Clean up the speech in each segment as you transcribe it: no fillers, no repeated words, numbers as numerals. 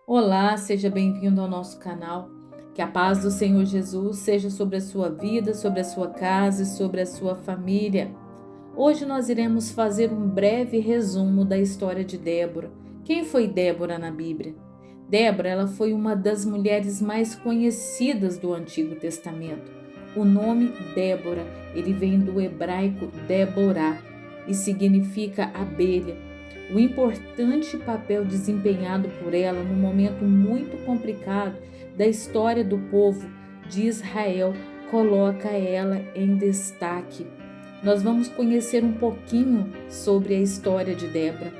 Olá, seja bem-vindo ao nosso canal. Que a paz do Senhor Jesus seja sobre a sua vida, sobre a sua casa e sobre a sua família. Hoje nós iremos fazer um breve resumo da história de Débora. Quem foi Débora na Bíblia? Débora, ela foi uma das mulheres mais conhecidas do Antigo Testamento. O nome Débora, ele vem do hebraico Deborah e significa abelha. O importante papel desempenhado por ela num momento muito complicado da história do povo de Israel coloca ela em destaque. Nós vamos conhecer um pouquinho sobre a história de Débora.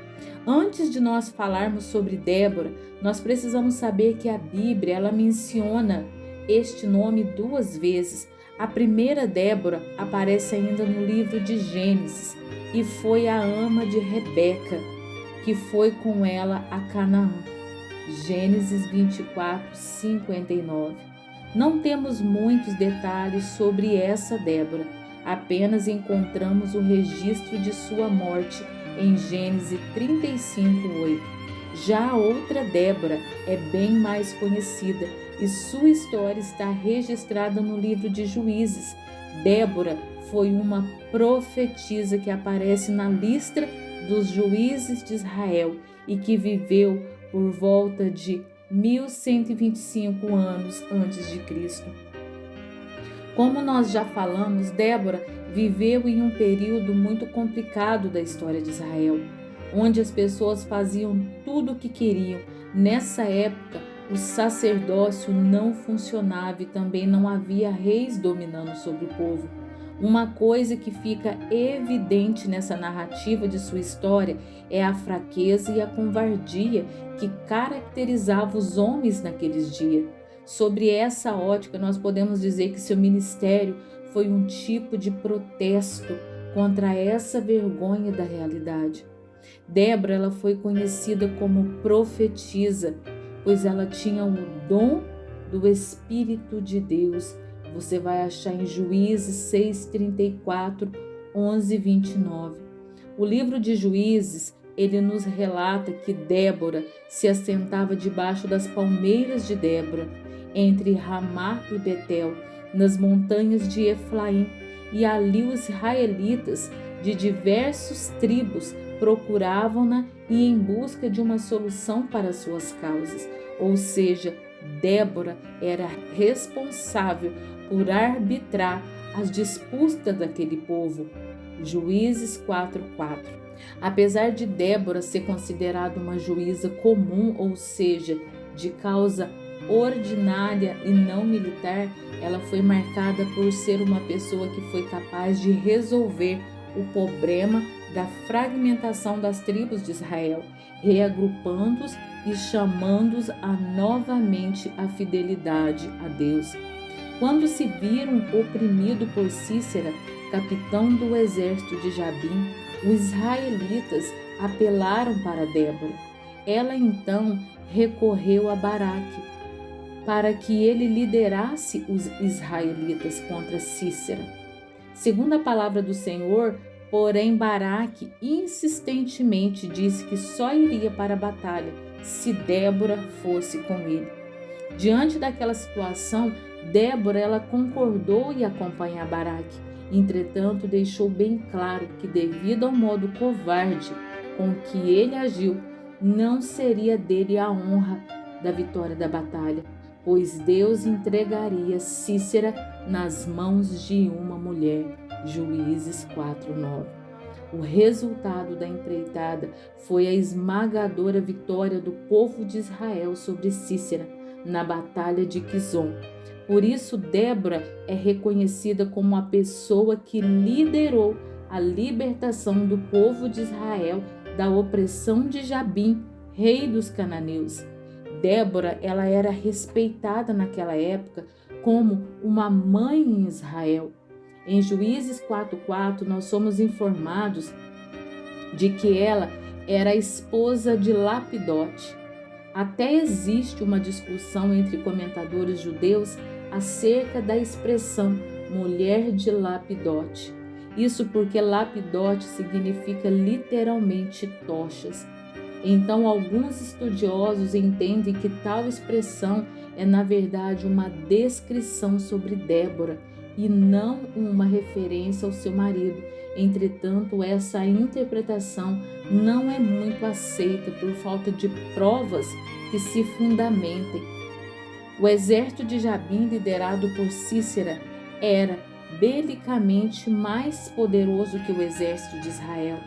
Antes de nós falarmos sobre Débora, nós precisamos saber que a Bíblia ela menciona este nome duas vezes. A primeira Débora aparece ainda no livro de Gênesis e foi a ama de Rebeca, que foi com ela a Canaã. Gênesis 24, 59. Não temos muitos detalhes sobre essa Débora, apenas encontramos o registro de sua morte em Gênesis 35, 8. Já a outra Débora é bem mais conhecida e sua história está registrada no livro de Juízes. Débora foi uma profetisa que aparece na lista dos juízes de Israel e que viveu por volta de 1125 anos antes de Cristo. Como nós já falamos, Débora viveu em um período muito complicado da história de Israel, onde as pessoas faziam tudo o que queriam. Nessa época, o sacerdócio não funcionava e também não havia reis dominando sobre o povo. Uma coisa que fica evidente nessa narrativa de sua história é a fraqueza e a covardia que caracterizava os homens naqueles dias. Sobre essa ótica, nós podemos dizer que seu ministério foi um tipo de protesto contra essa vergonha da realidade. Débora, ela foi conhecida como profetisa, pois ela tinha o dom do Espírito de Deus. Você vai achar em Juízes 6:34, 11, 29. O livro de Juízes, ele nos relata que Débora se assentava debaixo das palmeiras de Débora, entre Ramá e Betel, nas montanhas de Efraim, e ali os israelitas de diversas tribos procuravam-na e em busca de uma solução para suas causas. Ou seja, Débora era responsável por arbitrar as disputas daquele povo. Juízes 4:4. Apesar de Débora ser considerada uma juíza comum, ou seja, de causa ordinária e não militar, ela foi marcada por ser uma pessoa que foi capaz de resolver o problema da fragmentação das tribos de Israel, reagrupando-os e chamando-os a novamente a fidelidade a Deus. Quando se viram oprimidos por Sísera, capitão do exército de Jabim, os israelitas apelaram para Débora. Ela então recorreu a Baraque para que ele liderasse os israelitas contra Sísera. Segundo a palavra do Senhor, porém Baraque insistentemente disse que só iria para a batalha se Débora fosse com ele. Diante daquela situação, Débora ela concordou em acompanhar Baraque. Entretanto, deixou bem claro que devido ao modo covarde com que ele agiu, não seria dele a honra da vitória da batalha, pois Deus entregaria Sísera nas mãos de uma mulher. Juízes 4:9. O resultado da empreitada foi a esmagadora vitória do povo de Israel sobre Sísera na batalha de Quizon. Por isso, Débora é reconhecida como a pessoa que liderou a libertação do povo de Israel da opressão de Jabim, rei dos cananeus. Débora, ela era respeitada naquela época como uma mãe em Israel. Em Juízes 4:4, nós somos informados de que ela era a esposa de Lapidote. Até existe uma discussão entre comentadores judeus acerca da expressão mulher de Lapidote. Isso porque Lapidote significa literalmente tochas. Então, alguns estudiosos entendem que tal expressão é, na verdade, uma descrição sobre Débora e não uma referência ao seu marido. Entretanto, essa interpretação não é muito aceita por falta de provas que se fundamentem. O exército de Jabim, liderado por Sísera, era belicamente mais poderoso que o exército de Israel.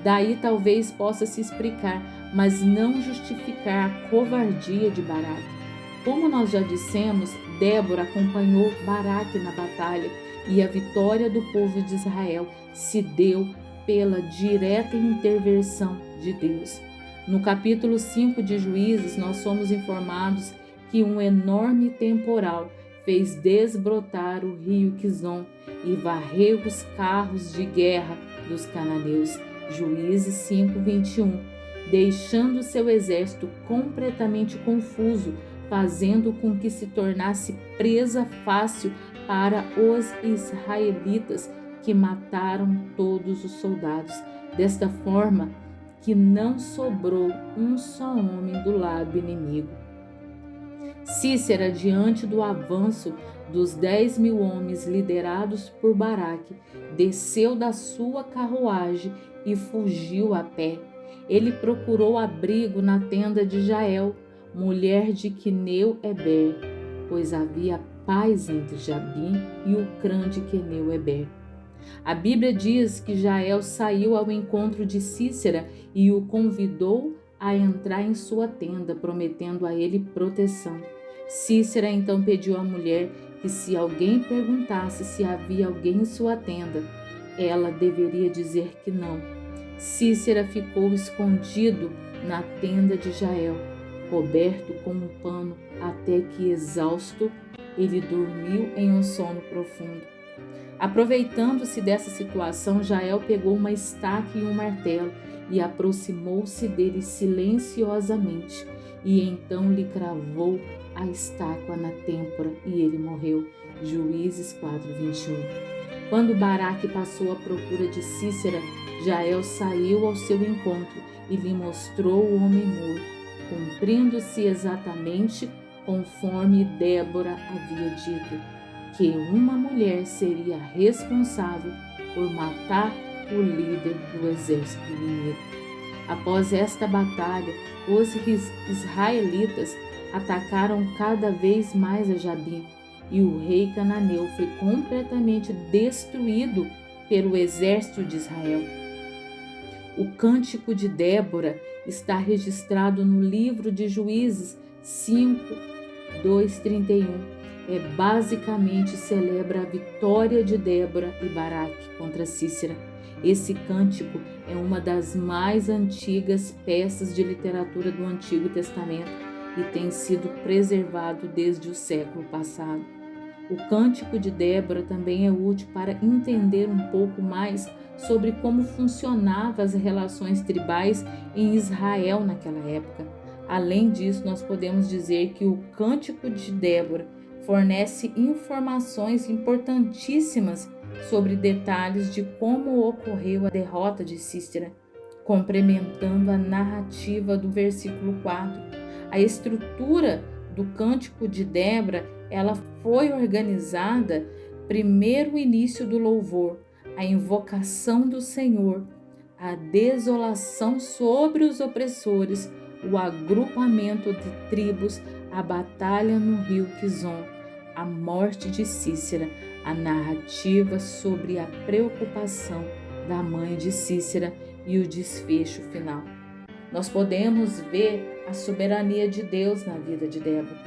Daí talvez possa se explicar, mas não justificar a covardia de Baraque. Como nós já dissemos, Débora acompanhou Baraque na batalha e a vitória do povo de Israel se deu pela direta intervenção de Deus. No capítulo 5 de Juízes, nós somos informados que um enorme temporal fez desbrotar o rio Quizon e varreu os carros de guerra dos cananeus. Juízes 5:21, deixando seu exército completamente confuso, fazendo com que se tornasse presa fácil para os israelitas, que mataram todos os soldados. Desta forma, que não sobrou um só homem do lado inimigo. Sísera, diante do avanço dos 10.000 homens liderados por Baraque, desceu da sua carruagem e fugiu a pé. Ele procurou abrigo na tenda de Jael, mulher de Queneu-Eber, pois havia paz entre Jabim e o clã de Queneu-Eber. A Bíblia diz que Jael saiu ao encontro de Sísera e o convidou a entrar em sua tenda, prometendo a ele proteção. Sísera então pediu à mulher que, se alguém perguntasse se havia alguém em sua tenda, ela deveria dizer que não. Sísera ficou escondido na tenda de Jael, coberto com um pano, até que, exausto, ele dormiu em um sono profundo. Aproveitando-se dessa situação, Jael pegou uma estaca e um martelo e aproximou-se dele silenciosamente, e então lhe cravou a estaca na têmpora e ele morreu. Juízes 4:21. Quando Baraque passou à procura de Sísera, Jael saiu ao seu encontro e lhe mostrou o homem morto, cumprindo-se exatamente conforme Débora havia dito, que uma mulher seria responsável por matar o líder do exército inimigo. Após esta batalha, os israelitas atacaram cada vez mais a Jabim, e o rei cananeu foi completamente destruído pelo exército de Israel. O cântico de Débora está registrado no livro de Juízes 5:2-31. Basicamente celebra a vitória de Débora e Baraque contra Sísera. Esse cântico é uma das mais antigas peças de literatura do Antigo Testamento e tem sido preservado desde o século passado. O cântico de Débora também é útil para entender um pouco mais sobre como funcionavam as relações tribais em Israel naquela época. Além disso, nós podemos dizer que o cântico de Débora fornece informações importantíssimas sobre detalhes de como ocorreu a derrota de Sísera, complementando a narrativa do versículo 4. A estrutura do cântico de Débora, ela foi organizada primeiro o início do louvor, a invocação do Senhor, a desolação sobre os opressores, o agrupamento de tribos, a batalha no rio Quizon, a morte de Sísera, a narrativa sobre a preocupação da mãe de Sísera e o desfecho final. Nós podemos ver a soberania de Deus na vida de Débora,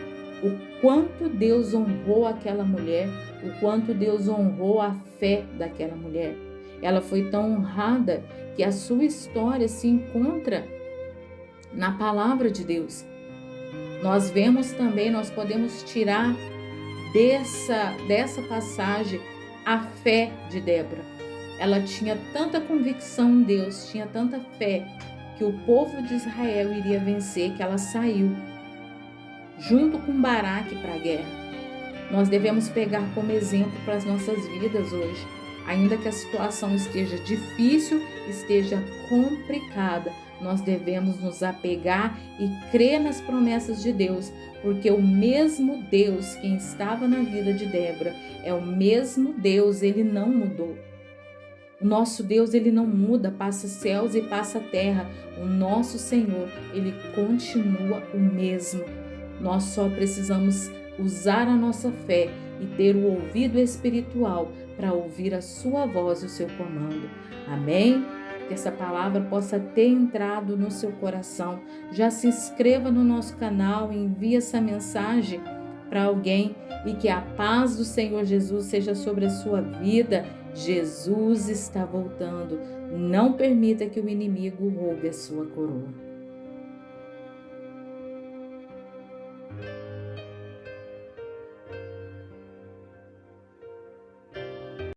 o quanto Deus honrou aquela mulher, o quanto Deus honrou a fé daquela mulher. Ela foi tão honrada que a sua história se encontra na palavra de Deus. Nós vemos também, nós podemos tirar dessa passagem a fé de Débora. Ela tinha tanta convicção em Deus, tinha tanta fé que o povo de Israel iria vencer, que ela saiu junto com Baraque para a guerra. Nós devemos pegar como exemplo para as nossas vidas hoje. Ainda que a situação esteja difícil, esteja complicada, nós devemos nos apegar e crer nas promessas de Deus, porque o mesmo Deus que estava na vida de Débora é o mesmo Deus, ele não mudou. O nosso Deus, ele não muda, passa céus e passa terra. O nosso Senhor, ele continua o mesmo. Nós só precisamos usar a nossa fé e ter o ouvido espiritual para ouvir a sua voz e o seu comando. Amém? Que essa palavra possa ter entrado no seu coração. Já se inscreva no nosso canal, envie essa mensagem para alguém e que a paz do Senhor Jesus seja sobre a sua vida. Jesus está voltando. Não permita que o inimigo roube a sua coroa.